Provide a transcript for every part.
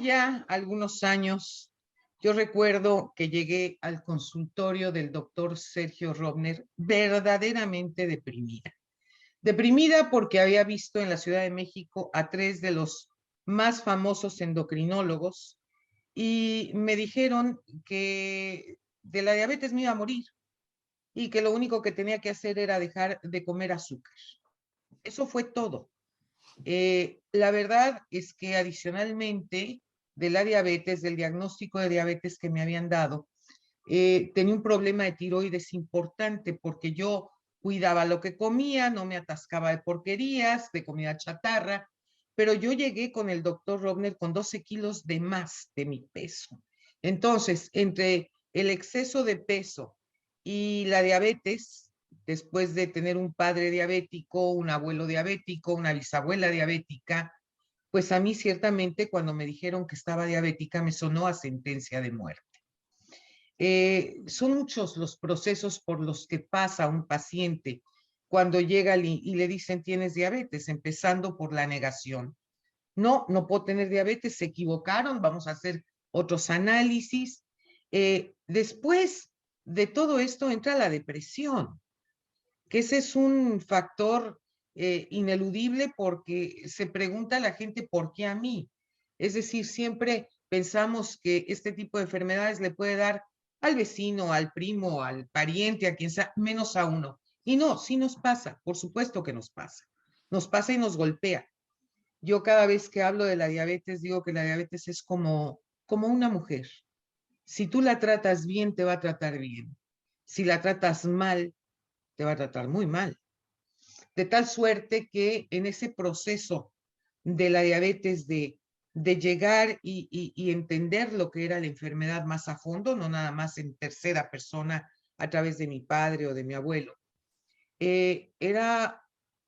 ya algunos años, yo recuerdo que llegué al consultorio del doctor Sergio Robner verdaderamente deprimida. Deprimida porque había visto en la Ciudad de México a tres de los más famosos endocrinólogos y me dijeron que de la diabetes me iba a morir y que lo único que tenía que hacer era dejar de comer azúcar. Eso fue todo. La verdad es que adicionalmente de la diabetes, del diagnóstico de diabetes que me habían dado, tenía un problema de tiroides importante porque yo cuidaba lo que comía, no me atascaba de porquerías, de comida chatarra, pero yo llegué con el doctor Robner con 12 kilos de más de mi peso. Entonces, entre el exceso de peso y la diabetes, después de tener un padre diabético, un abuelo diabético, una bisabuela diabética, pues a mí ciertamente cuando me dijeron que estaba diabética me sonó a sentencia de muerte. Son muchos los procesos por los que pasa un paciente cuando llega y le dicen tienes diabetes, empezando por la negación. No, no puedo tener diabetes, se equivocaron, vamos a hacer otros análisis. Después de todo esto entra la depresión, que ese es un factor ineludible porque se pregunta a la gente por qué a mí. Es decir, siempre pensamos que este tipo de enfermedades le puede dar al vecino, al primo, al pariente, a quien sea, menos a uno. Y no, sí nos pasa, por supuesto que nos pasa. Nos pasa y nos golpea. Yo cada vez que hablo de la diabetes digo que la diabetes es como una mujer. Si tú la tratas bien, te va a tratar bien. Si la tratas mal, te va a tratar muy mal. De tal suerte que en ese proceso de la diabetes, de llegar y entender lo que era la enfermedad más a fondo, no nada más en tercera persona a través de mi padre o de mi abuelo, era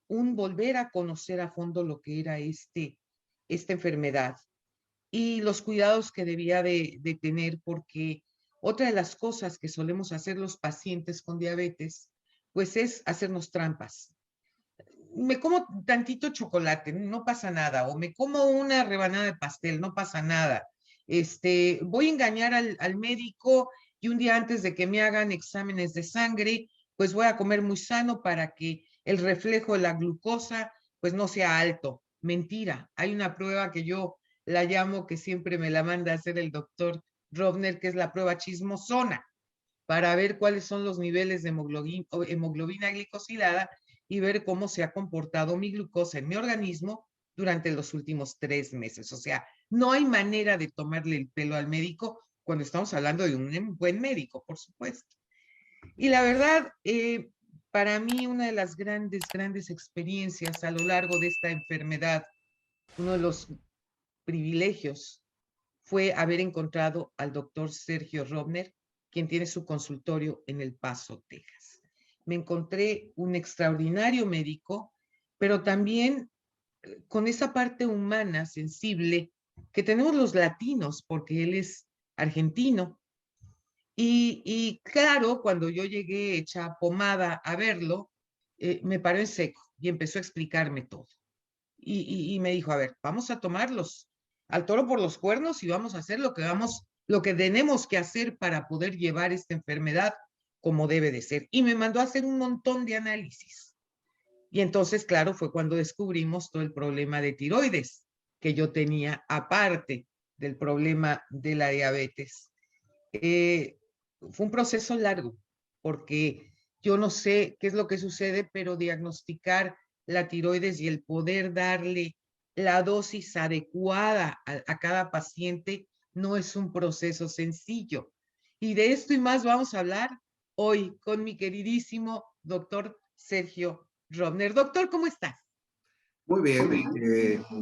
un volver a conocer a fondo lo que era esta enfermedad y los cuidados que debía de tener, porque otra de las cosas que solemos hacer los pacientes con diabetes, pues es hacernos trampas. Me como tantito chocolate, no pasa nada, o me como una rebanada de pastel, no pasa nada. Voy a engañar al médico y un día antes de que me hagan exámenes de sangre, pues voy a comer muy sano para que el reflejo de la glucosa pues no sea alto. Mentira, hay una prueba que yo la llamo, que siempre me la manda a hacer el doctor Robner, que es la prueba chismosona, para ver cuáles son los niveles de hemoglobina glicosilada y ver cómo se ha comportado mi glucosa en mi organismo durante los últimos 3 meses. O sea, no hay manera de tomarle el pelo al médico cuando estamos hablando de un buen médico, por supuesto. Y la verdad, para mí una de las grandes experiencias a lo largo de esta enfermedad, uno de los privilegios fue haber encontrado al doctor Sergio Robner, quien tiene su consultorio en El Paso, Texas. Me encontré un extraordinario médico, pero también con esa parte humana, sensible, que tenemos los latinos, porque él es argentino. Y claro, cuando yo llegué hecha pomada a verlo, me paró en seco y empezó a explicarme todo. Y me dijo, a ver, vamos a tomarlos al toro por los cuernos y vamos a hacer lo que tenemos que hacer para poder llevar esta enfermedad como debe de ser. Y me mandó a hacer un montón de análisis. Y entonces, claro, fue cuando descubrimos todo el problema de tiroides que yo tenía, aparte del problema de la diabetes. Eh, Fue un proceso largo, porque yo no sé qué es lo que sucede, pero diagnosticar la tiroides y el poder darle la dosis adecuada a cada paciente no es un proceso sencillo. Y de esto y más vamos a hablar hoy con mi queridísimo doctor Sergio Robner. Doctor, ¿cómo estás? Muy bien,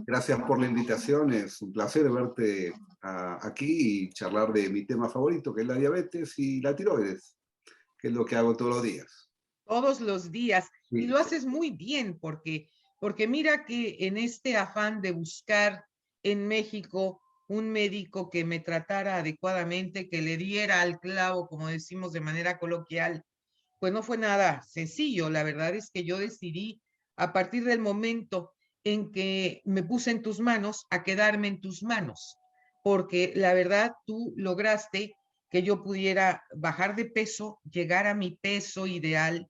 gracias por la invitación. Es un placer verte aquí y charlar de mi tema favorito, que es la diabetes y la tiroides, que es lo que hago todos los días. Todos los días y Sí, lo haces muy bien porque mira que en este afán de buscar en México un médico que me tratara adecuadamente, que le diera al clavo, como decimos de manera coloquial, pues no fue nada sencillo. La verdad es que yo decidí a partir del momento en que me puse en tus manos a quedarme en tus manos, porque la verdad tú lograste que yo pudiera bajar de peso, llegar a mi peso ideal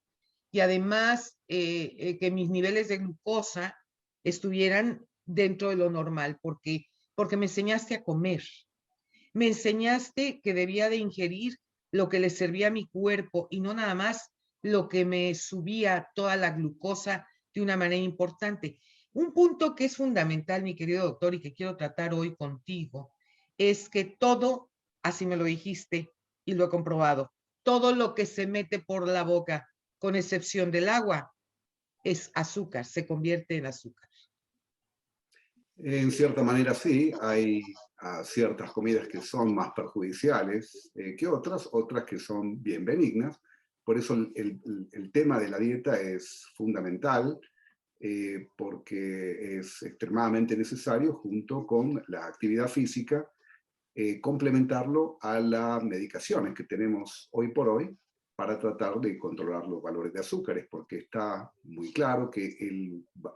y además que mis niveles de glucosa estuvieran dentro de lo normal, porque me enseñaste a comer, me enseñaste que debía de ingerir lo que le servía a mi cuerpo y no nada más lo que me subía toda la glucosa de una manera importante. Un punto que es fundamental, mi querido doctor, y que quiero tratar hoy contigo, es que todo, así me lo dijiste y lo he comprobado, todo lo que se mete por la boca, con excepción del agua, es azúcar, se convierte en azúcar. En cierta manera sí, hay ciertas comidas que son más perjudiciales que otras, otras que son bien benignas. Por eso el tema de la dieta es fundamental, porque es extremadamente necesario, junto con la actividad física, complementarlo a las medicaciones que tenemos hoy por hoy para tratar de controlar los valores de azúcares, porque está muy claro que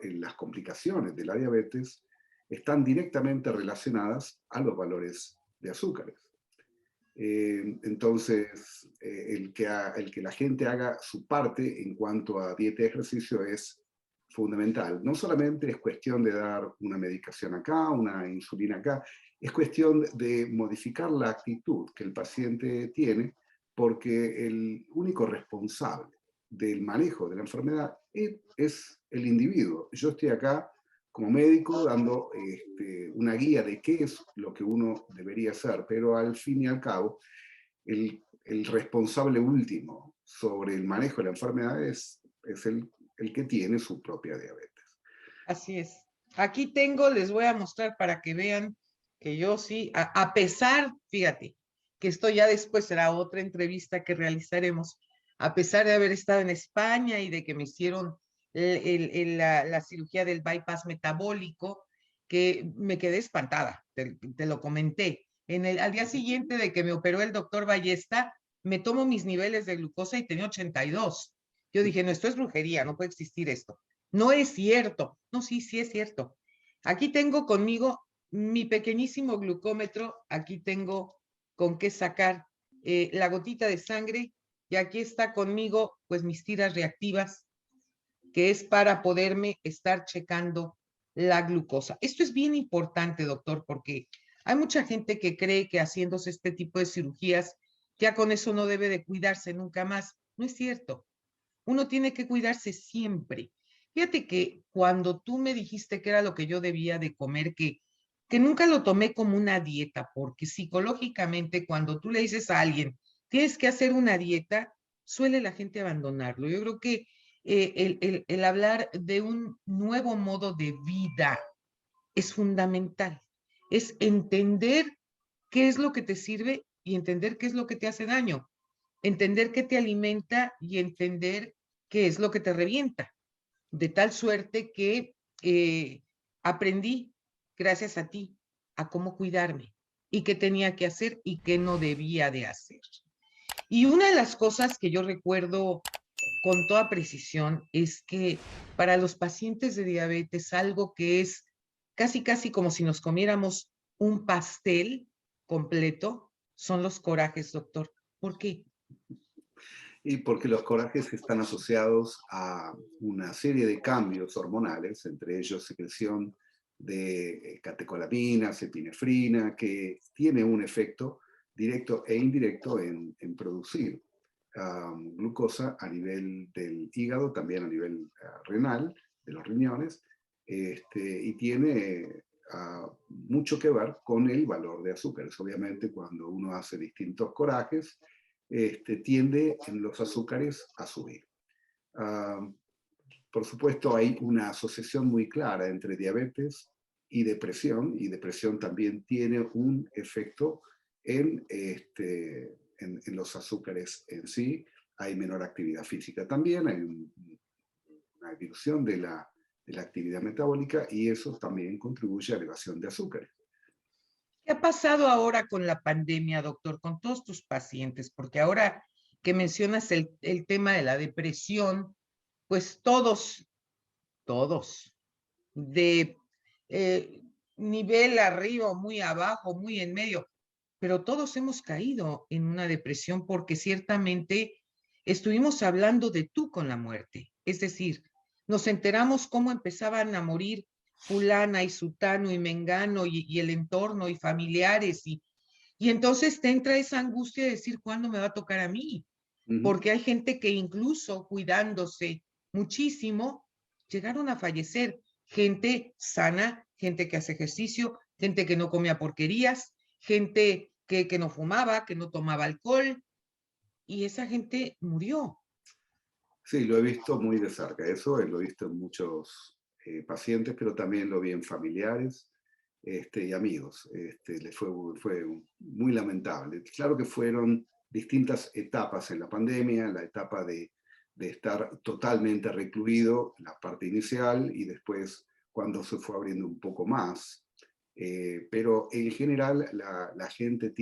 las complicaciones de la diabetes están directamente relacionadas a los valores de azúcares. Entonces, el que la gente haga su parte en cuanto a dieta y ejercicio es fundamental. No solamente es cuestión de dar una medicación acá, una insulina acá, es cuestión de modificar la actitud que el paciente tiene, porque el único responsable del manejo de la enfermedad es el individuo. Yo estoy acá como médico dando una guía de qué es lo que uno debería hacer, pero al fin y al cabo, el responsable último sobre el manejo de la enfermedad es el que tiene su propia diabetes. Así es. Aquí tengo, les voy a mostrar para que vean que yo sí, a pesar, fíjate, que esto ya después será otra entrevista que realizaremos, a pesar de haber estado en España y de que me hicieron la cirugía del bypass metabólico, que me quedé espantada, te lo comenté. Al día siguiente de que me operó el doctor Ballesta, me tomo mis niveles de glucosa y tenía 82. Yo dije, no, esto es brujería, no puede existir esto. No es cierto. No, sí, sí es cierto. Aquí tengo conmigo mi pequeñísimo glucómetro. Aquí tengo con qué sacar la gotita de sangre. Y aquí está conmigo, pues, mis tiras reactivas, que es para poderme estar checando la glucosa. Esto es bien importante, doctor, porque hay mucha gente que cree que haciéndose este tipo de cirugías, ya con eso no debe de cuidarse nunca más. No es cierto. Uno tiene que cuidarse siempre. Fíjate que cuando tú me dijiste que era lo que yo debía de comer, que nunca lo tomé como una dieta, porque psicológicamente cuando tú le dices a alguien, tienes que hacer una dieta, suele la gente abandonarlo. Yo creo que el hablar de un nuevo modo de vida es fundamental. Es entender qué es lo que te sirve y entender qué es lo que te hace daño. Entender qué te alimenta y entender qué es lo que te revienta. De tal suerte que aprendí, gracias a ti, a cómo cuidarme y qué tenía que hacer y qué no debía de hacer. Y una de las cosas que yo recuerdo con toda precisión es que para los pacientes de diabetes, algo que es casi, casi como si nos comiéramos un pastel completo, son los corajes, doctor. ¿Por qué? Y porque los corajes están asociados a una serie de cambios hormonales, entre ellos secreción de catecolaminas, epinefrina, que tiene un efecto directo e indirecto en producir glucosa a nivel del hígado, también a nivel renal, de los riñones, y tiene mucho que ver con el valor de azúcares. Obviamente, cuando uno hace distintos corajes, tiende en los azúcares a subir. Por supuesto, hay una asociación muy clara entre diabetes y depresión también tiene un efecto en los azúcares en sí. Hay menor actividad física también, hay una disminución de la actividad metabólica y eso también contribuye a la elevación de azúcares. ¿Qué ha pasado ahora con la pandemia, doctor, con todos tus pacientes? Porque ahora que mencionas el tema de la depresión, pues todos, de nivel arriba o muy abajo, muy en medio, pero todos hemos caído en una depresión porque ciertamente estuvimos hablando de tú con la muerte. Es decir, nos enteramos cómo empezaban a morir fulana y sutano y mengano y el entorno y familiares y entonces te entra esa angustia de decir, ¿cuándo me va a tocar a mí? Ujú. Porque hay gente que incluso cuidándose muchísimo, llegaron a fallecer. Gente sana, gente que hace ejercicio, gente que no comía porquerías, gente que no fumaba, que no tomaba alcohol, y esa gente murió. Sí, lo he visto muy de cerca. Eso lo he visto en muchos pacientes, pero también lo vi en familiares y amigos. Fue muy lamentable. Claro que fueron distintas etapas en la pandemia, la etapa de estar totalmente recluido, la parte inicial, y después cuando se fue abriendo un poco más. Pero en general la gente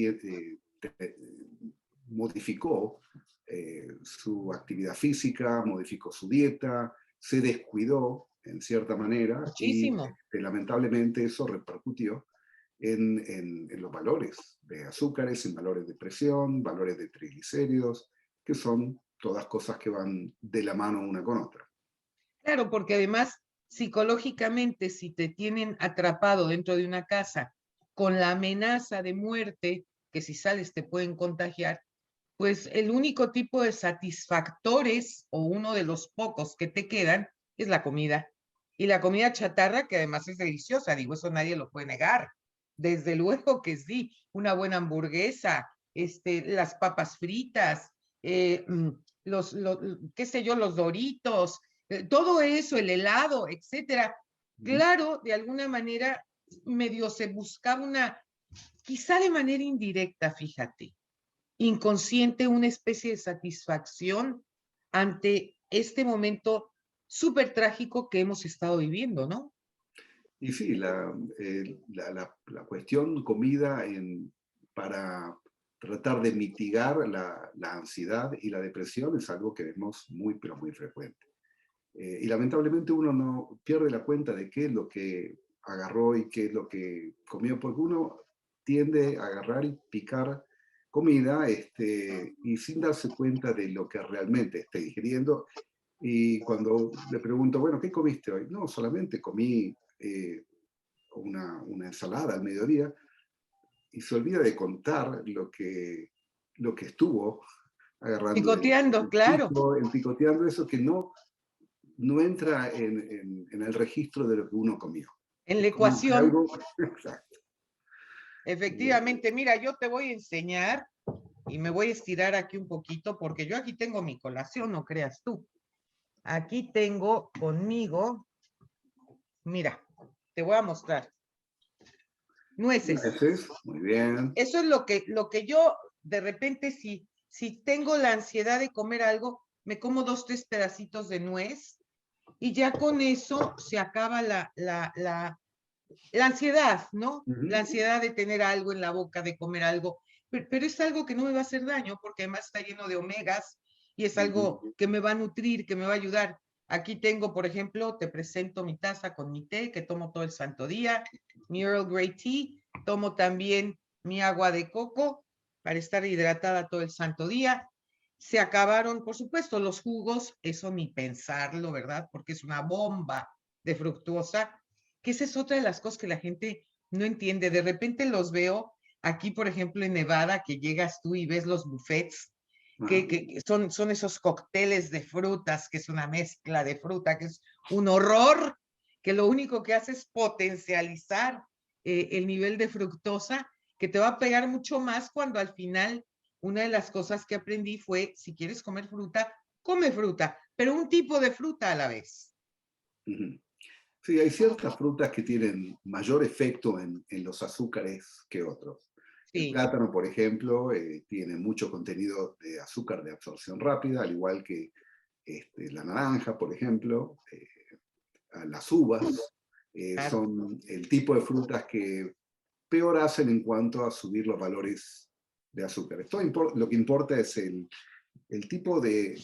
modificó su actividad física, modificó su dieta, se descuidó en cierta manera y Muchísimo. lamentablemente eso repercutió en los valores de azúcares, en valores de presión, valores de triglicéridos, que son todas cosas que van de la mano una con otra. Claro, porque además psicológicamente, si te tienen atrapado dentro de una casa con la amenaza de muerte, que si sales te pueden contagiar, pues el único tipo de satisfactores o uno de los pocos que te quedan es la comida. Y la comida chatarra, que además es deliciosa, digo, eso nadie lo puede negar. Desde luego que sí, una buena hamburguesa, las papas fritas, los, qué sé yo, los Doritos, todo eso, el helado, etcétera. Claro, de alguna manera medio se buscaba una, quizá de manera indirecta, fíjate, inconsciente, una especie de satisfacción ante este momento súper trágico que hemos estado viviendo, ¿no? Y sí, la cuestión comida para tratar de mitigar la ansiedad y la depresión es algo que vemos muy, pero muy frecuente. Y lamentablemente uno no pierde la cuenta de qué es lo que agarró y qué es lo que comió, porque uno tiende a agarrar y picar comida y sin darse cuenta de lo que realmente está ingiriendo. Y cuando le pregunto, bueno, ¿qué comiste hoy? No, solamente comí una ensalada al mediodía, y se olvida de contar lo que estuvo agarrando Picoteando, claro, el picoteando eso que no entra en el registro de lo que uno comió. en la Es como que ecuación, algo, exacto. efectivamente. Mira, yo te voy a enseñar y me voy a estirar aquí un poquito porque yo aquí tengo mi colación, no creas tú. Aquí tengo conmigo, mira, te voy a mostrar, nueces. Nueces, muy bien. Eso es lo que yo de repente si tengo la ansiedad de comer algo, me como 2, 3 pedacitos de nuez y ya con eso se acaba la ansiedad, ¿no? La Ujú, ansiedad de tener algo en la boca, de comer algo, pero es algo que no me va a hacer daño porque además está lleno de omegas y es ujú. algo que me va a nutrir, que me va a ayudar. Aquí tengo, por ejemplo, te presento mi taza con mi té que tomo todo el santo día, mi Earl Grey Tea, tomo también mi agua de coco para estar hidratada todo el santo día. Se acabaron, por supuesto, los jugos, eso ni pensarlo, ¿verdad? Porque es una bomba de fructuosa, que esa es otra de las cosas que la gente no entiende. De repente los veo aquí, por ejemplo, en Nevada, que llegas tú y ves los buffets, Ajá. que son esos cócteles de frutas, que es una mezcla de fruta, que es un horror, que lo único que hace es potencializar el nivel de fructosa, que te va a pegar mucho más cuando al final una de las cosas que aprendí fue, si quieres comer fruta, come fruta, pero un tipo de fruta a la vez. Ujú. Sí, hay ciertas frutas que tienen mayor efecto en los azúcares que otros. El Sí, plátano, por ejemplo, tiene mucho contenido de azúcar de absorción rápida, al igual que la naranja, por ejemplo. Las uvas claro. son el tipo de frutas que peor hacen en cuanto a subir los valores de azúcar. Lo que importa es el tipo de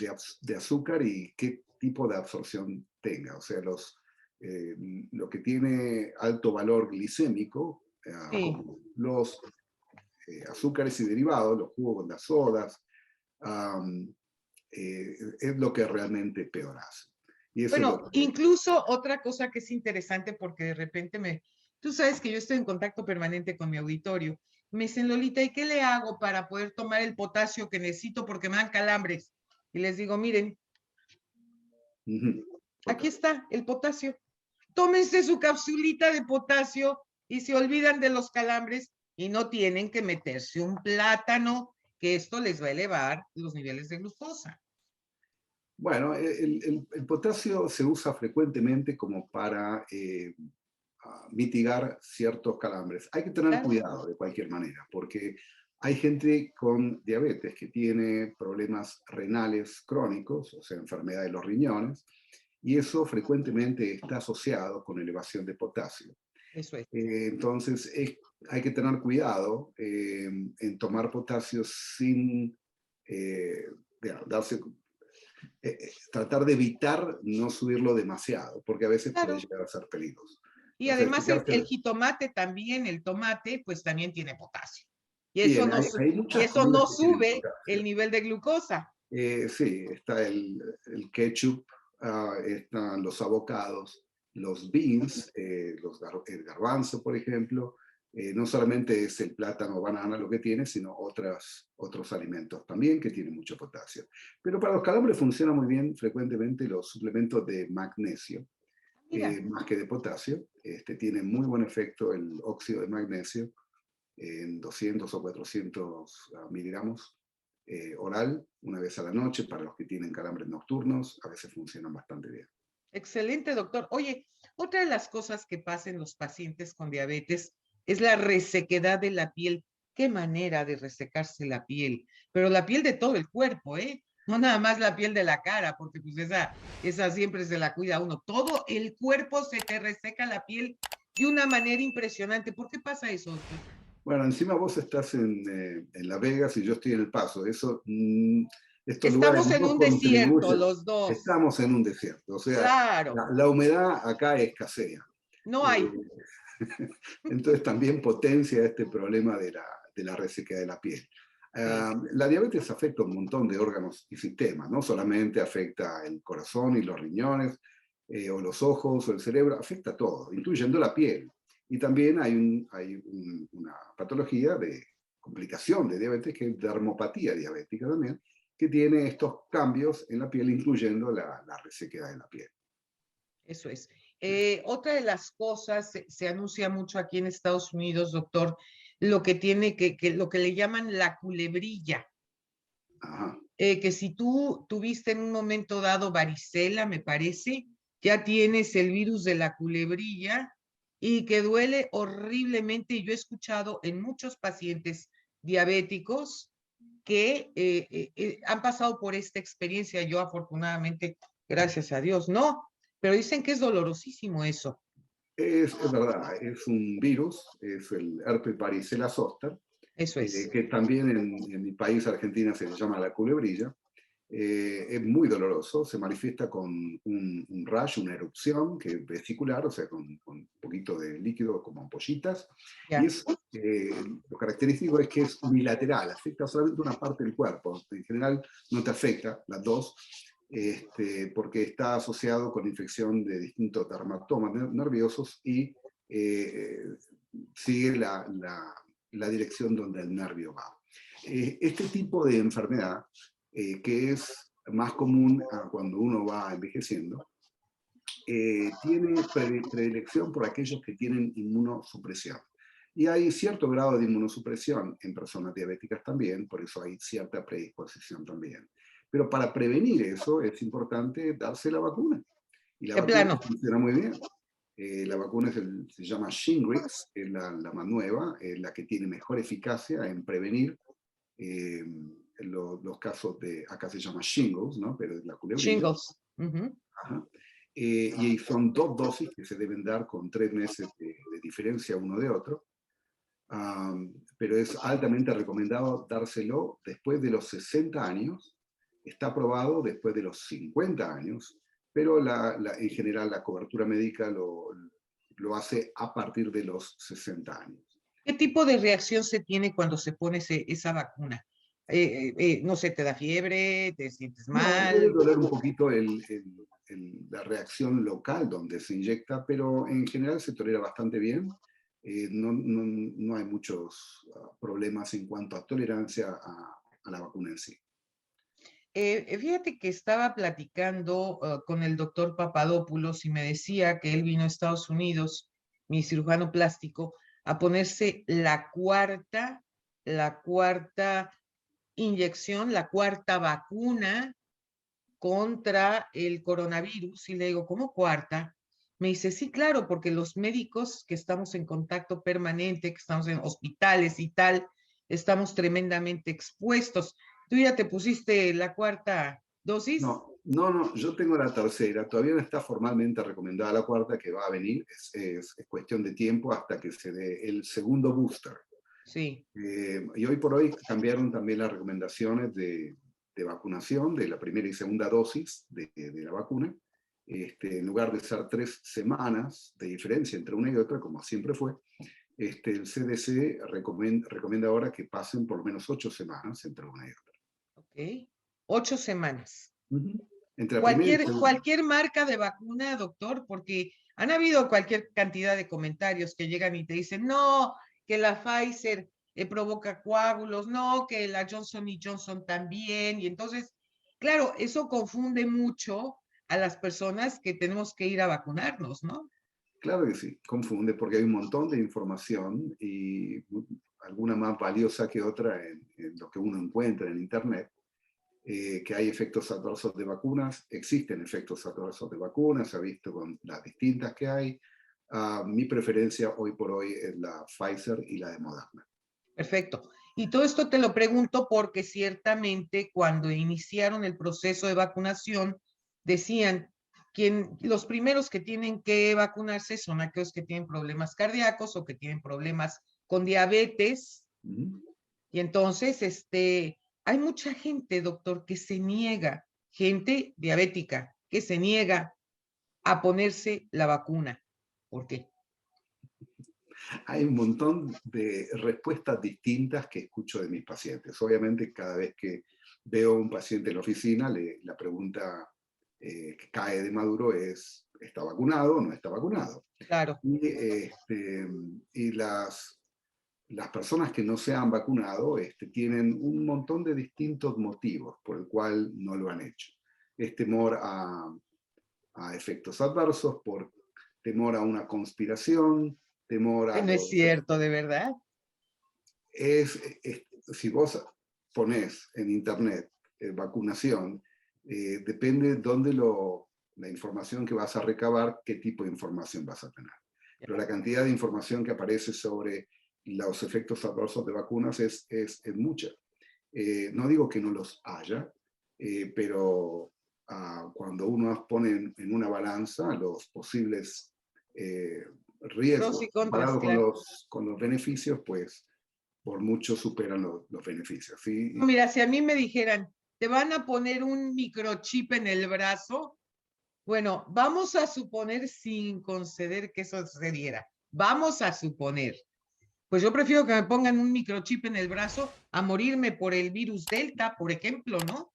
azúcar y qué tipo de absorción tenga. O sea, lo que tiene alto valor glicémico, Sí. como los azúcares y derivados, los jugos, las sodas, es lo que realmente peor hace. Y eso es lo Bueno, que... incluso otra cosa que es interesante porque de repente tú sabes que yo estoy en contacto permanente con mi auditorio. Me dicen, Lolita, ¿y qué le hago para poder tomar el potasio que necesito porque me dan calambres? Y les digo, miren, aquí está el potasio. Tómense su capsulita de potasio y se olvidan de los calambres y no tienen que meterse un plátano, que esto les va a elevar los niveles de glucosa. Bueno, el potasio se usa frecuentemente como para mitigar ciertos calambres. Hay que tener Claro. cuidado de cualquier manera, porque hay gente con diabetes que tiene problemas renales crónicos, o sea, enfermedad de los riñones, y eso frecuentemente está asociado con elevación de potasio. Eso es. Entonces, hay que tener cuidado en tomar potasio sin darse, tratar de evitar no subirlo demasiado, porque a veces puede Claro. llegar a ser peligroso. Y Entonces, además el fijarse jitomate también, el tomate, pues también tiene potasio. Y eso bien, no, hay y muchas eso comidas no que tienen sube el potasio. nivel de glucosa. Sí, está el ketchup, están los avocados, los beans, el garbanzo, por ejemplo. No solamente es el plátano o banana lo que tiene, sino otros alimentos también que tienen mucho potasio. Pero para los calambres funciona muy bien frecuentemente los suplementos de magnesio, Mira, más que de potasio. Tiene muy buen efecto el óxido de magnesio en 200 o 400 miligramos oral, una vez a la noche, para los que tienen calambres nocturnos, a veces funcionan bastante bien. excelente, doctor. Oye, otra de las cosas que pasa en los pacientes con diabetes es la resequedad de la piel. Qué manera de resecarse la piel, pero la piel de todo el cuerpo, ¿eh? No nada más la piel de la cara, porque pues esa siempre se la cuida uno. Todo el cuerpo se te reseca la piel de una manera impresionante. ¿Por qué pasa eso, doctor? Bueno, encima vos estás en Las Vegas y yo estoy en El Paso. Estos lugares Estamos en no un desierto, contribuyen. los dos. Estamos en un desierto, o sea, Claro, la humedad acá escasea. no Eh, hay. entonces también potencia este problema de la resequedad de la piel. Sí, La diabetes afecta un montón de órganos y sistemas, no solamente afecta el corazón y los riñones, o los ojos o el cerebro, afecta todo, incluyendo la piel. Y también hay una patología de complicación de diabetes, que es dermopatía diabética también, que tiene estos cambios en la piel, incluyendo la resequedad de la piel. eso es. Otra de las cosas, se anuncia mucho aquí en Estados Unidos, doctor, lo que tiene lo que le llaman la culebrilla. Ajá. Que si tú tuviste en un momento dado varicela, me parece, ya tienes el virus de la culebrilla y que duele horriblemente. Y yo he escuchado en muchos pacientes diabéticos que han pasado por esta experiencia. Yo afortunadamente, gracias a Dios, no, pero dicen que es dolorosísimo eso. Es verdad, es un virus, es el herpes varicela zoster, Eso es. que también en mi país, Argentina, se le llama la culebrilla. Es muy doloroso, se manifiesta con un rash, una erupción que es vesicular, o sea, con un poquito de líquido como ampollitas, y Ya. lo característico es que es unilateral, afecta solamente una parte del cuerpo, en general no te afecta las dos, porque está asociado con infección de distintos dermatomas nerviosos y sigue la dirección donde el nervio va. Este tipo de enfermedad, que es más común cuando uno va envejeciendo, tiene predilección por aquellos que tienen inmunosupresión. Y hay cierto grado de inmunosupresión en personas diabéticas también, por eso hay cierta predisposición también. Pero para prevenir eso es importante darse la vacuna. Y la De vacuna plano. funciona muy bien. La vacuna se llama Shingrix, es la más nueva, la que tiene mejor eficacia en prevenir eh, los casos de, acá se llama shingles, ¿no? Pero es la culebrilla. Shingles. Ujú. Ajá. Y son 2 dosis que se deben dar con 3 meses de diferencia uno de otro. Pero es altamente recomendado dárselo después de los 60 años. Está aprobado después de los 50 años. pero en general la cobertura médica lo hace a partir de los 60 años. ¿Qué tipo de reacción se tiene cuando se pone esa vacuna? No sé, ¿te da fiebre? ¿Te sientes No, puede mal? doler un poquito la reacción local donde se inyecta, pero en general se tolera bastante bien. No hay muchos problemas en cuanto a tolerancia a la vacuna en sí. Fíjate que estaba platicando con el doctor Papadopoulos y me decía que él vino a Estados Unidos, mi cirujano plástico, a ponerse la cuarta inyección, la cuarta vacuna contra el coronavirus. Y le digo, ¿cómo cuarta? Me dice, sí, claro, porque los médicos que estamos en contacto permanente, que estamos en hospitales y tal, estamos tremendamente expuestos. ¿Tú ya te pusiste la cuarta dosis? No, yo tengo la tercera, todavía no está formalmente recomendada la cuarta que va a venir, es cuestión de tiempo hasta que se dé el segundo booster. Sí. Y hoy por hoy cambiaron también las recomendaciones de vacunación de la primera y segunda dosis de la vacuna. En lugar de ser 3 semanas de diferencia entre una y otra, como siempre fue, el CDC recomienda ahora que pasen por lo menos 8 semanas entre una y otra. Ok. 8 semanas. Entre la primera y segunda. Cualquier marca de vacuna, doctor, porque han habido cualquier cantidad de comentarios que llegan y te dicen, no, que la Pfizer provoca coágulos, no, que la Johnson y Johnson también. Y entonces, claro, eso confunde mucho a las personas que tenemos que ir a vacunarnos, ¿no? Claro que sí, confunde porque hay un montón de información y alguna más valiosa que otra en lo que uno encuentra en Internet. Que hay efectos adversos de vacunas, existen efectos adversos de vacunas, se ha visto con las distintas que hay. Mi preferencia hoy por hoy es la Pfizer y la de Moderna. Perfecto. Y todo esto te lo pregunto porque ciertamente cuando iniciaron el proceso de vacunación, decían que los primeros que tienen que vacunarse son aquellos que tienen problemas cardíacos o que tienen problemas con diabetes. Y entonces, hay mucha gente, doctor, que se niega, gente diabética, que se niega a ponerse la vacuna. ¿Por qué? Hay un montón de respuestas distintas que escucho de mis pacientes. Obviamente, cada vez que veo a un paciente en la oficina, la pregunta que cae de maduro es, ¿está vacunado o no está vacunado? Claro. Y las personas que no se han vacunado tienen un montón de distintos motivos por el cual no lo han hecho. Es temor a efectos adversos, por temor a una conspiración, temor a No es cierto, de verdad. si vos ponés en internet vacunación, depende dónde la información que vas a recabar, qué tipo de información vas a tener. Pero la cantidad de información que aparece sobre los efectos adversos de vacunas es mucha. No digo que no los haya, pero cuando uno pone en una balanza los posibles riesgos Pros y contras, comparados claro. con los beneficios, pues por mucho superan los beneficios. ¿Sí? No, mira, si a mí me dijeran, te van a poner un microchip en el brazo, bueno, vamos a suponer sin conceder que eso sucediera. Vamos a suponer. Pues yo prefiero que me pongan un microchip en el brazo a morirme por el virus Delta, por ejemplo, ¿no?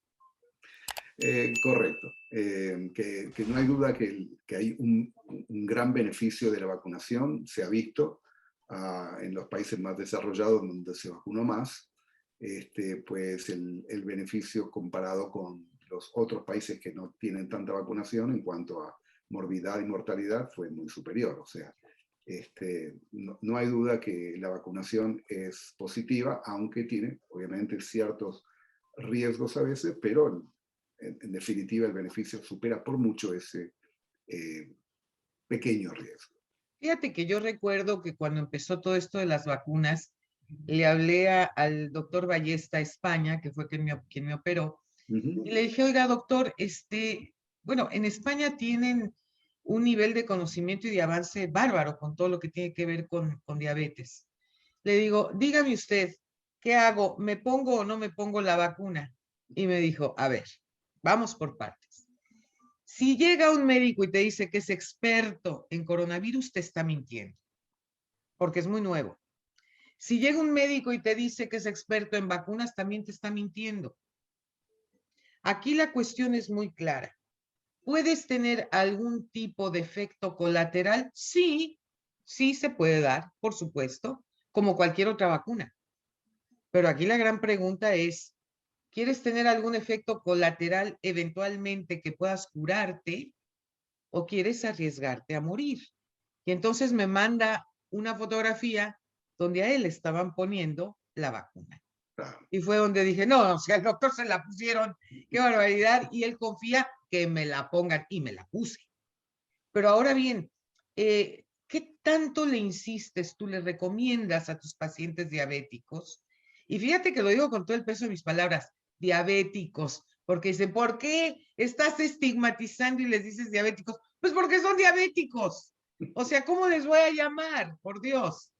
Correcto. Que no hay duda que hay un gran beneficio de la vacunación, se ha visto en los países más desarrollados donde se vacunó más, pues el beneficio comparado con los otros países que no tienen tanta vacunación en cuanto a morbidad y mortalidad fue muy superior. O sea, no hay duda que la vacunación es positiva, aunque tiene obviamente ciertos riesgos a veces, pero en definitiva el beneficio supera por mucho ese pequeño riesgo. Fíjate que yo recuerdo que cuando empezó todo esto de las vacunas, le hablé al doctor Ballesta España, que fue quien me operó, y le dije, oiga, doctor, bueno, en España tienen un nivel de conocimiento y de avance bárbaro con todo lo que tiene que ver con diabetes. Le digo, dígame usted, ¿qué hago? ¿Me pongo o no me pongo la vacuna? Y me dijo, a ver, vamos por partes. Si llega un médico y te dice que es experto en coronavirus, te está mintiendo, porque es muy nuevo. Si llega un médico y te dice que es experto en vacunas, también te está mintiendo. Aquí la cuestión es muy clara. ¿Puedes tener algún tipo de efecto colateral? Sí, sí se puede dar, por supuesto, como cualquier otra vacuna. Pero aquí la gran pregunta es, ¿quieres tener algún efecto colateral eventualmente que puedas curarte o quieres arriesgarte a morir? Y entonces me manda una fotografía donde a él estaban poniendo la vacuna. Claro. Y fue donde dije, no, o sea, al doctor se la pusieron, qué barbaridad, y él confía que me la pongan, y me la puse. Pero ahora bien, ¿qué tanto le insistes, tú le recomiendas a tus pacientes diabéticos? Y fíjate que lo digo con todo el peso de mis palabras, diabéticos, porque dicen, ¿por qué estás estigmatizando y les dices diabéticos? Pues porque son diabéticos. O sea, ¿cómo les voy a llamar? Por Dios.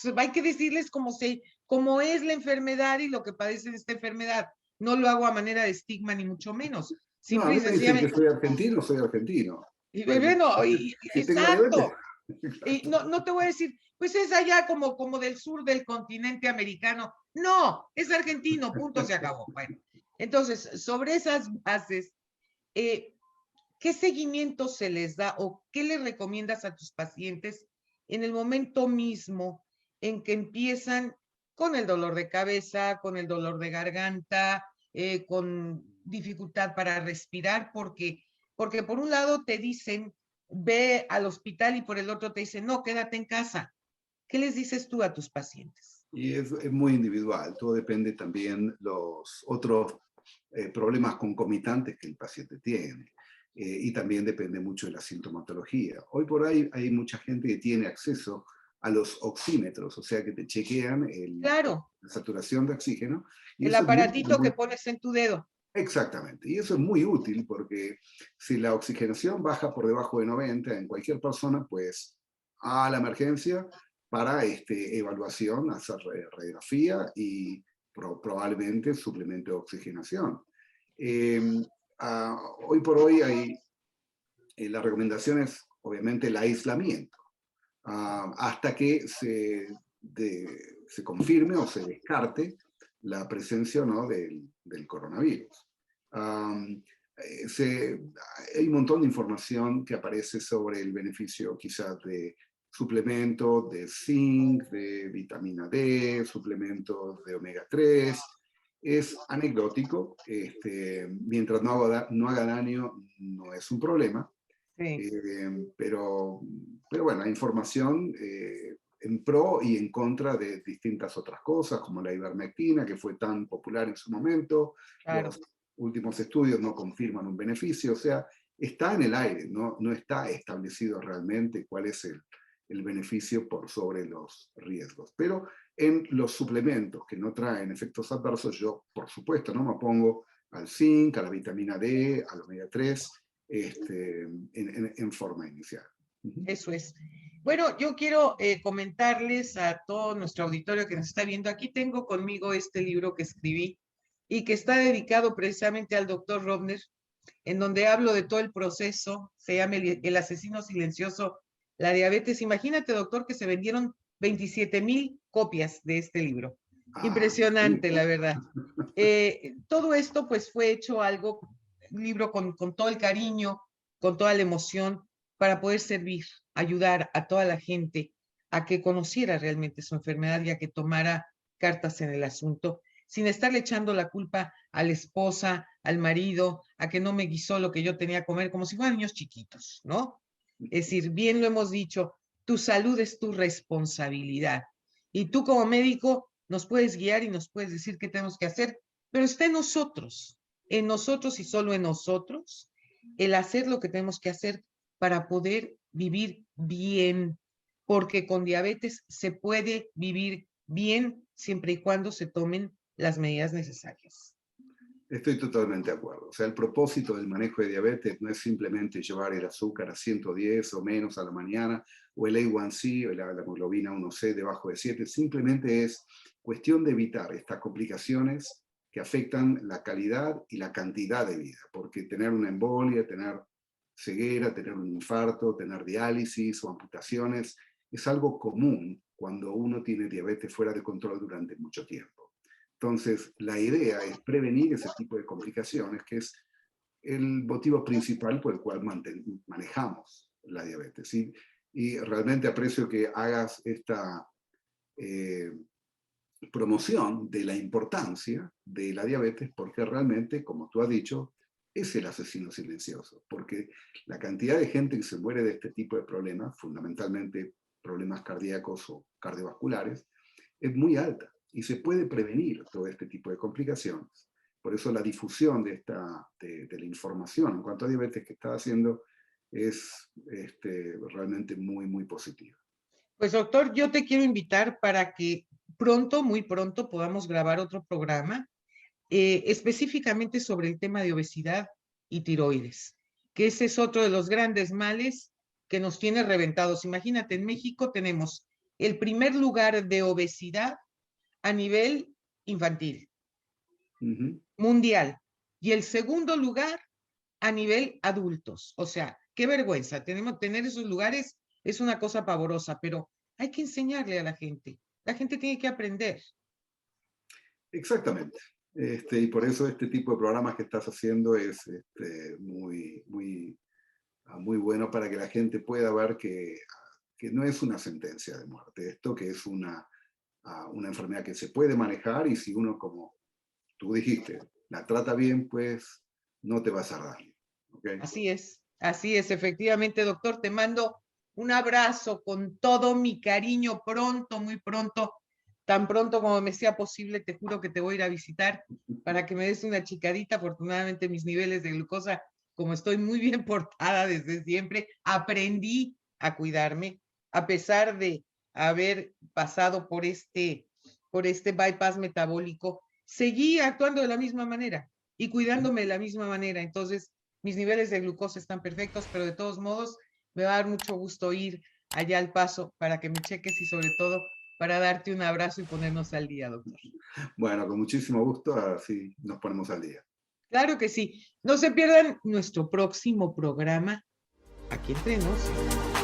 Pues hay que decirles cómo es la enfermedad y lo que padecen esta enfermedad. No lo hago a manera de estigma, ni mucho menos. No, a Simple mí y me dicen que sencillamente. soy argentino, soy argentino. Y Bueno, bueno, si tengo diabetes. exacto. Y no te voy a decir, pues es allá como del sur del continente americano. No, es argentino, punto, se acabó. Bueno, entonces, sobre esas bases, eh, ¿qué seguimiento se les da o qué le recomiendas a tus pacientes en el momento mismo en que empiezan con el dolor de cabeza, con el dolor de garganta, con dificultad para respirar? Porque por un lado te dicen, ve al hospital, y por el otro te dicen, no, quédate en casa. ¿Qué les dices tú a tus pacientes? Y es muy individual, todo depende también los otros problemas concomitantes que el paciente tiene. Y también depende mucho de la sintomatología. Hoy por ahí hay mucha gente que tiene acceso a los oxímetros, o sea que te chequean Claro, la saturación de oxígeno. Y el eso es muy, aparatito que muy, pones en tu dedo. exactamente. Y eso es muy útil porque si la oxigenación baja por debajo de 90 en cualquier persona, pues a la emergencia para evaluación, hacer radiografía y probablemente suplemento de oxigenación. Eh, Hoy por hoy hay las recomendaciones, obviamente, el aislamiento, hasta que se confirme o se descarte la presencia o no del coronavirus. Um, Hay un montón de información que aparece sobre el beneficio quizás de suplementos de zinc, de vitamina D, suplementos de omega 3. Es anecdótico, mientras no haga daño no es un problema, Sí, pero bueno, hay información en pro y en contra de distintas otras cosas, como la ivermectina, que fue tan popular en su momento. claro. Los últimos estudios no confirman un beneficio, o sea, está en el aire, no está establecido realmente cuál es el beneficio por sobre los riesgos. Pero en los suplementos que no traen efectos adversos, yo, por supuesto, no me opongo al zinc, a la vitamina D, al omega 3, en forma inicial. Eso es. Bueno, yo quiero comentarles a todo nuestro auditorio que nos está viendo. Aquí tengo conmigo este libro que escribí y que está dedicado precisamente al doctor Robner, en donde hablo de todo el proceso. Se llama El asesino silencioso, la diabetes. Imagínate, doctor, que se vendieron 27,000 copias de este libro. Ah, sí. Impresionante, la verdad. Todo esto pues fue hecho un libro con todo el cariño, con toda la emoción, para poder servir, ayudar a toda la gente a que conociera realmente su enfermedad y a que tomara cartas en el asunto, sin estarle echando la culpa a la esposa, al marido, a que no me guisó lo que yo tenía que comer, como si fueran niños chiquitos, ¿no? Es decir, bien lo hemos dicho, tu salud es tu responsabilidad. Y tú como médico nos puedes guiar y nos puedes decir qué tenemos que hacer, pero está en nosotros y solo en nosotros, el hacer lo que tenemos que hacer para poder vivir bien, porque con diabetes se puede vivir bien siempre y cuando se tomen las medidas necesarias. Estoy totalmente de acuerdo. O sea, el propósito del manejo de diabetes no es simplemente llevar el azúcar a 110 o menos a la mañana, o el A1C o la hemoglobina 1C debajo de 7. Simplemente es cuestión de evitar estas complicaciones que afectan la calidad y la cantidad de vida, porque tener una embolia, tener ceguera, tener un infarto, tener diálisis o amputaciones. Es algo común cuando uno tiene diabetes fuera de control durante mucho tiempo. Entonces, la idea es prevenir ese tipo de complicaciones, que es el motivo principal por el cual manejamos la diabetes. Y realmente aprecio que hagas esta promoción de la importancia de la diabetes, porque realmente, como tú has dicho, es el asesino silencioso, porque la cantidad de gente que se muere de este tipo de problemas, fundamentalmente problemas cardíacos o cardiovasculares, es muy alta y se puede prevenir todo este tipo de complicaciones. Por eso la difusión de la información en cuanto a diabetes que está haciendo es realmente muy, muy positiva. Pues doctor, yo te quiero invitar para que pronto, muy pronto, podamos grabar otro programa específicamente sobre el tema de obesidad y tiroides, que ese es otro de los grandes males que nos tiene reventados. Imagínate, en México tenemos el primer lugar de obesidad a nivel infantil, mundial, y el segundo lugar a nivel adultos. O sea, qué vergüenza. Tener esos lugares es una cosa pavorosa, pero hay que enseñarle a la gente. La gente tiene que aprender. Exactamente. Y por eso este tipo de programas que estás haciendo es muy, muy, muy bueno para que la gente pueda ver que no es una sentencia de muerte, esto que es una enfermedad que se puede manejar y si uno, como tú dijiste, la trata bien, pues no te va a hacer daño. ¿Okay? Así es, efectivamente, doctor, te mando un abrazo con todo mi cariño pronto, muy pronto, tan pronto como me sea posible, te juro que te voy a ir a visitar para que me des una chicadita. Afortunadamente mis niveles de glucosa, como estoy muy bien portada desde siempre, aprendí a cuidarme, a pesar de haber pasado por este bypass metabólico, seguí actuando de la misma manera y cuidándome de la misma manera. Entonces, mis niveles de glucosa están perfectos, pero de todos modos me va a dar mucho gusto ir allá al Paso para que me cheques y sobre todo para darte un abrazo y ponernos al día, doctor. Bueno, con muchísimo gusto, así nos ponemos al día. Claro que sí. No se pierdan nuestro próximo programa aquí entre nos.